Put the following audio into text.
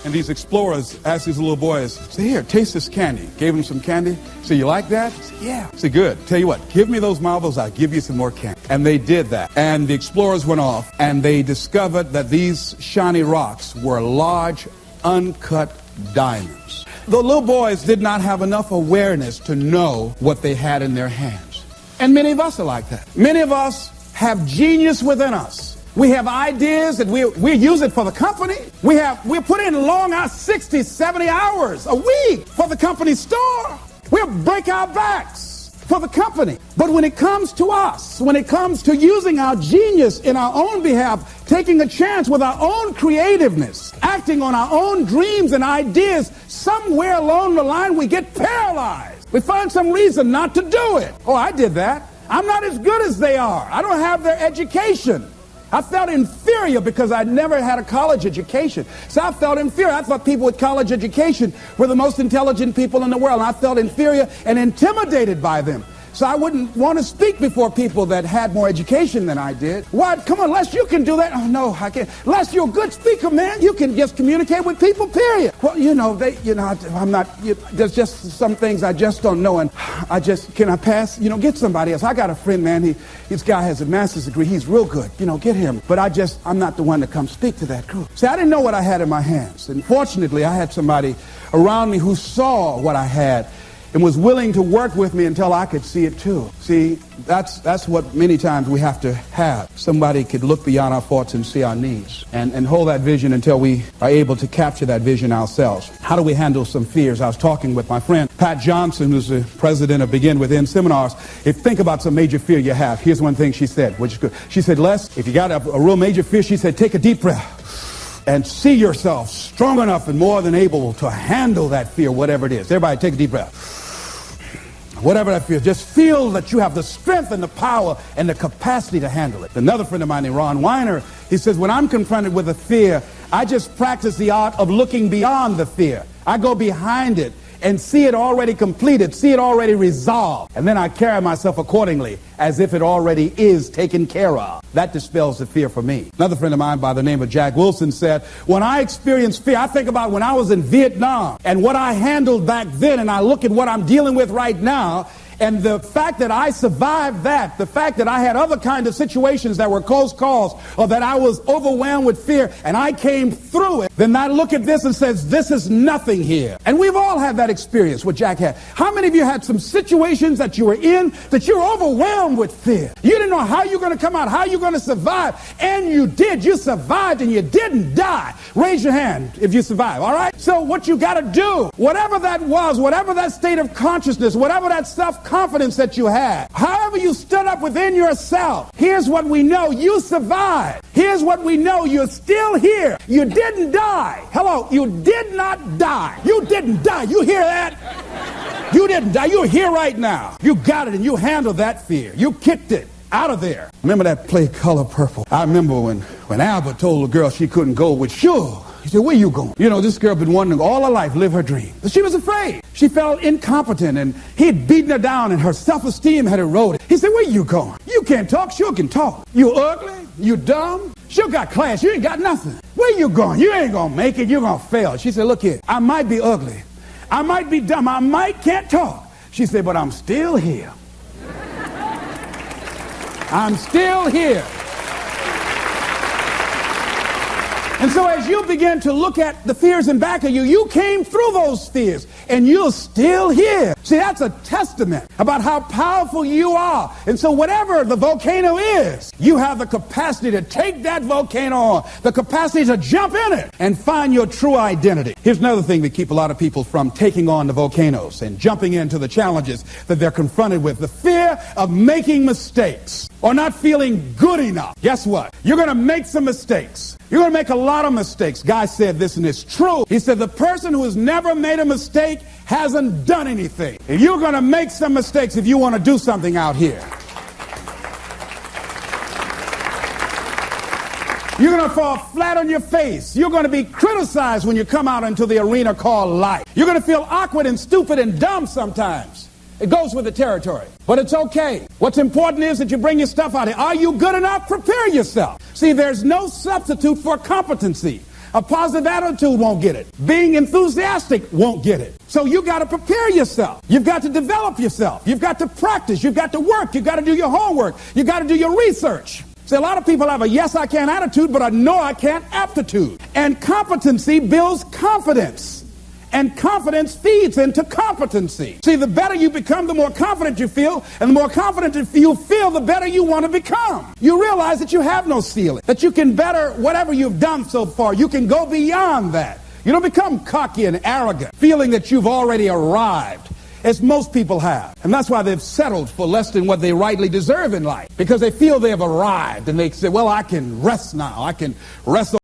And these explorers asked these little boys, say, here, taste this candy. Gave them some candy. So you like that? Said, yeah. Say, good. Tell you what, give me those marbles, I'll give you some more candy. And they did that. And the explorers went off, and they discovered that these shiny rocks were large, uncut diamonds. The little boys did not have enough awareness to know what they had in their hands. And many of us are like that. Many of us have genius within us. We have ideas that we use it for the company. We put in long hours, 60, 70 hours a week for the company store. We'll break our backs for the company. But when it comes to us, when it comes to using our genius in our own behalf, taking a chance with our own creativeness, acting on our own dreams and ideas, somewhere along the line we get paralyzed. We find some reason not to do it. Oh, I did that. I'm not as good as they are. I don't have their education. I felt inferior because I'd never had a college education. So I felt inferior. I thought people with college education were the most intelligent people in the world. And I felt inferior and intimidated by them. So I wouldn't want to speak before people that had more education than I did. What? Come on, Les, you can do that. Oh, no, I can't. Les, you're a good speaker, man. You can just communicate with people, period. Well, I'm not, there's just some things I just don't know. And can I pass? Get somebody else. I got a friend, man. This guy has a master's degree. He's real good. Get him. But I'm not the one to come speak to that group. See, I didn't know what I had in my hands. And fortunately, I had somebody around me who saw what I had and was willing to work with me until I could see it too. See, that's what many times we have to have. Somebody could look beyond our faults and see our needs and hold that vision until we are able to capture that vision ourselves. How do we handle some fears? I was talking with my friend Pat Johnson, who's the president of Begin Within Seminars. Think about some major fear you have. Here's one thing she said, which is good. She said, Les, if you got a real major fear, she said, take a deep breath and see yourself strong enough and more than able to handle that fear, whatever it is. Everybody take a deep breath. Whatever that feels, just feel that you have the strength and the power and the capacity to handle it. Another friend of mine named Ron Weiner, he says, when I'm confronted with a fear, I just practice the art of looking beyond the fear. I go behind it and see it already completed, see it already resolved. And then I carry myself accordingly as if it already is taken care of. That dispels the fear for me. Another friend of mine by the name of Jack Wilson said, when I experience fear, I think about when I was in Vietnam and what I handled back then, and I look at what I'm dealing with right now, and the fact that I survived that, the fact that I had other kind of situations that were close calls, or that I was overwhelmed with fear, and I came through it, then I look at this and says, this is nothing here. And we've all had that experience, what Jack had. How many of you had some situations that you were in that you were overwhelmed with fear? You didn't know how you're going to come out, how you're going to survive, and you did. You survived and you didn't die. Raise your hand if you survived, all right? So what you got to do, whatever that was, whatever that state of consciousness, whatever that self-confidence that you had, however you stood up within yourself, here's what we know, you survived. Here's what we know, you're still here. You didn't die. Hello, you did not die. You didn't die. You hear that? You didn't die. You're here right now. You got it and you handled that fear. You kicked it out of there. Remember that play Color Purple? I remember when Albert told the girl she couldn't go with Suge. He said, where you going? This girl been wanting all her life live her dream. But she was afraid. She felt incompetent and he'd beaten her down and her self-esteem had eroded. He said, where you going? You can't talk. Suge can talk. You ugly. You dumb. Suge got class. You ain't got nothing. Where you going? You ain't going to make it. You're going to fail. She said, look here. I might be ugly. I might be dumb. I might can't talk. She said, but I'm still here. I'm still here. And so as you begin to look at the fears in back of you, you came through those fears and you're still here. See, that's a testament about how powerful you are. And so whatever the volcano is, you have the capacity to take that volcano on, the capacity to jump in it and find your true identity. Here's another thing that keeps a lot of people from taking on the volcanoes and jumping into the challenges that they're confronted with. The fear of making mistakes or not feeling good enough. Guess what? You're going to make some mistakes. You're going to make a lot of mistakes. Guy said this, and it's true. He said the person who has never made a mistake hasn't done anything. And you're going to make some mistakes if you want to do something out here. You're going to fall flat on your face. You're going to be criticized when you come out into the arena called life. You're going to feel awkward and stupid and dumb sometimes. It goes with the territory. But it's okay. What's important is that you bring your stuff out here. Are you good enough? Prepare yourself. See, there's no substitute for competency. A positive attitude won't get it. Being enthusiastic won't get it. So you got to prepare yourself. You've got to develop yourself. You've got to practice. You've got to work. You've got to do your homework. You've got to do your research. See, a lot of people have a yes, I can attitude, but a no, I can't aptitude. And competency builds confidence. And confidence feeds into competency. See, the better you become, the more confident you feel. And the more confident you feel, the better you want to become. You realize that you have no ceiling. That you can better whatever you've done so far. You can go beyond that. You don't become cocky and arrogant, feeling that you've already arrived, as most people have. And that's why they've settled for less than what they rightly deserve in life. Because they feel they have arrived. And they say, well, I can rest now. I can rest